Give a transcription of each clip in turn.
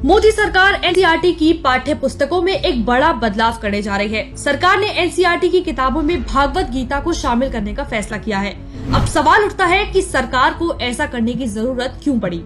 मोदी सरकार एनसीईआरटी की पाठ्य पुस्तकों में एक बड़ा बदलाव करने जा रही है। सरकार ने एनसीईआरटी की किताबों में भागवत गीता को शामिल करने का फैसला किया है। अब सवाल उठता है कि सरकार को ऐसा करने की जरूरत क्यों पड़ी?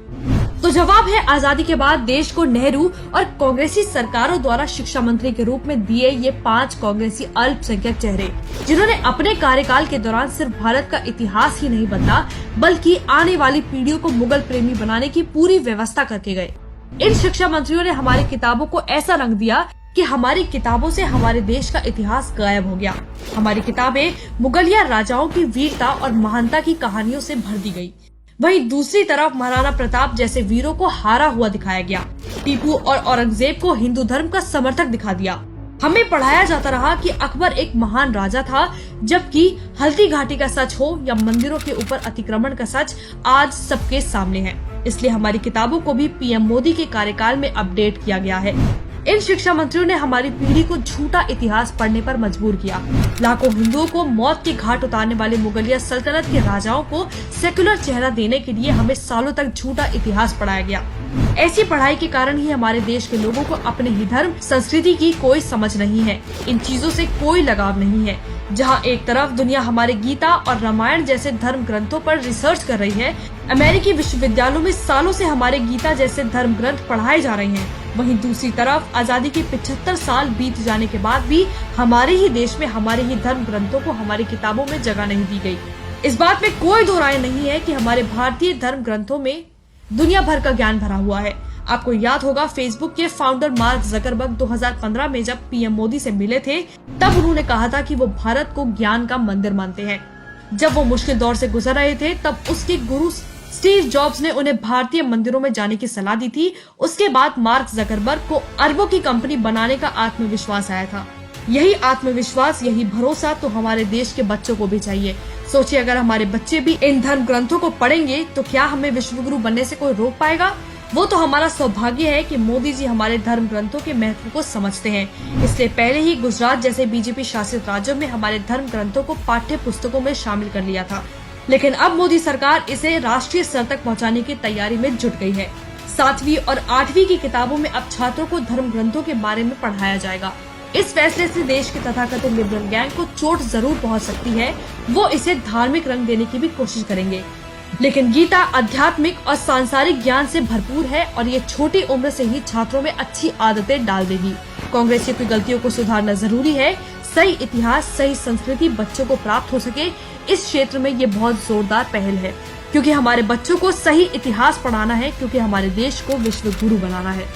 तो जवाब है, आजादी के बाद देश को नेहरू और कांग्रेसी सरकारों द्वारा शिक्षा मंत्री के रूप में दिए ये 5 कांग्रेसी अल्पसंख्यक चेहरे, जिन्होंने अपने कार्यकाल के दौरान सिर्फ भारत का इतिहास ही नहीं बदला, बल्कि आने वाली पीढ़ियों को मुगल प्रेमी बनाने की पूरी व्यवस्था करके गए। इन शिक्षा मंत्रियों ने हमारी किताबों को ऐसा रंग दिया कि हमारी किताबों से हमारे देश का इतिहास गायब हो गया। हमारी किताबें मुगलिया राजाओं की वीरता और महानता की कहानियों से भर दी गई। वहीं दूसरी तरफ महाराणा प्रताप जैसे वीरों को हारा हुआ दिखाया गया। टीपू और औरंगजेब को हिंदू धर्म का समर्थक दिखा दिया। हमें पढ़ाया जाता रहा कि अकबर एक महान राजा था, जबकि हल्दी घाटी का सच हो या मंदिरों के ऊपर अतिक्रमण का सच आज सबके सामने है। इसलिए हमारी किताबों को भी पीएम मोदी के कार्यकाल में अपडेट किया गया है। इन शिक्षा मंत्रियों ने हमारी पीढ़ी को झूठा इतिहास पढ़ने पर मजबूर किया। लाखों हिंदुओं को मौत के घाट उतारने वाले मुगलिया सल्तनत के राजाओं को सेक्युलर चेहरा देने के लिए हमें सालों तक झूठा इतिहास पढ़ाया गया। ऐसी पढ़ाई के कारण ही हमारे देश के लोगों को अपने ही धर्म संस्कृति की कोई समझ नहीं है। इन चीजों से कोई लगाव नहीं है। जहाँ एक तरफ दुनिया हमारे गीता और रामायण जैसे धर्म ग्रंथों पर रिसर्च कर रही है, अमेरिकी विश्वविद्यालयों में सालों से हमारे गीता जैसे धर्म ग्रंथ पढ़ाए जा रहे हैं, वहीं दूसरी तरफ आजादी के 75 साल बीत जाने के बाद भी हमारे ही देश में हमारे ही धर्म ग्रंथों को हमारी किताबों में जगह नहीं दी गई। इस बात में कोई दो राय नहीं है कि हमारे भारतीय धर्म ग्रंथों में दुनिया भर का ज्ञान भरा हुआ है। आपको याद होगा, फेसबुक के फाउंडर मार्क जकरबर्ग 2015 में जब पीएम मोदी से मिले थे, तब उन्होंने कहा था कि वो भारत को ज्ञान का मंदिर मानते हैं। जब वो मुश्किल दौर से गुजर रहे थे, तब उसके गुरु स्टीव जॉब्स ने उन्हें भारतीय मंदिरों में जाने की सलाह दी थी। उसके बाद मार्क जकरबर्ग को अरबों की कंपनी बनाने का आत्मविश्वास आया था। यही आत्मविश्वास, यही भरोसा तो हमारे देश के बच्चों को भी चाहिए। सोचिए, अगर हमारे बच्चे भी इन धर्म ग्रंथों को पढ़ेंगे तो क्या हमें विश्वगुरु बनने से कोई रोक पाएगा? वो तो हमारा सौभाग्य है कि मोदी जी हमारे धर्म ग्रंथों के महत्व को समझते हैं। इसलिए पहले ही गुजरात जैसे बीजेपी शासित राज्यों में हमारे धर्म ग्रंथों को पाठ्य पुस्तकों में शामिल कर लिया था, लेकिन अब मोदी सरकार इसे राष्ट्रीय स्तर तक पहुंचाने की तैयारी में जुट गई है। 7वीं और 8वीं की किताबों में अब छात्रों को धर्म ग्रंथों के बारे में पढ़ाया जाएगा। इस फैसले से देश के तथाकथित लिबरल गैंग को चोट जरूर पहुंच सकती है। वो इसे धार्मिक रंग देने की भी कोशिश करेंगे, लेकिन गीता आध्यात्मिक और सांसारिक ज्ञान से भरपूर है और ये छोटी उम्र से ही छात्रों में अच्छी आदतें डाल देगी। कांग्रेसियों की गलतियों को सुधारना जरूरी है। सही इतिहास, सही संस्कृति बच्चों को प्राप्त हो सके, इस क्षेत्र में ये बहुत जोरदार पहल है, क्योंकि हमारे बच्चों को सही इतिहास पढ़ाना है, क्योंकि हमारे देश को विश्व गुरु बनाना है।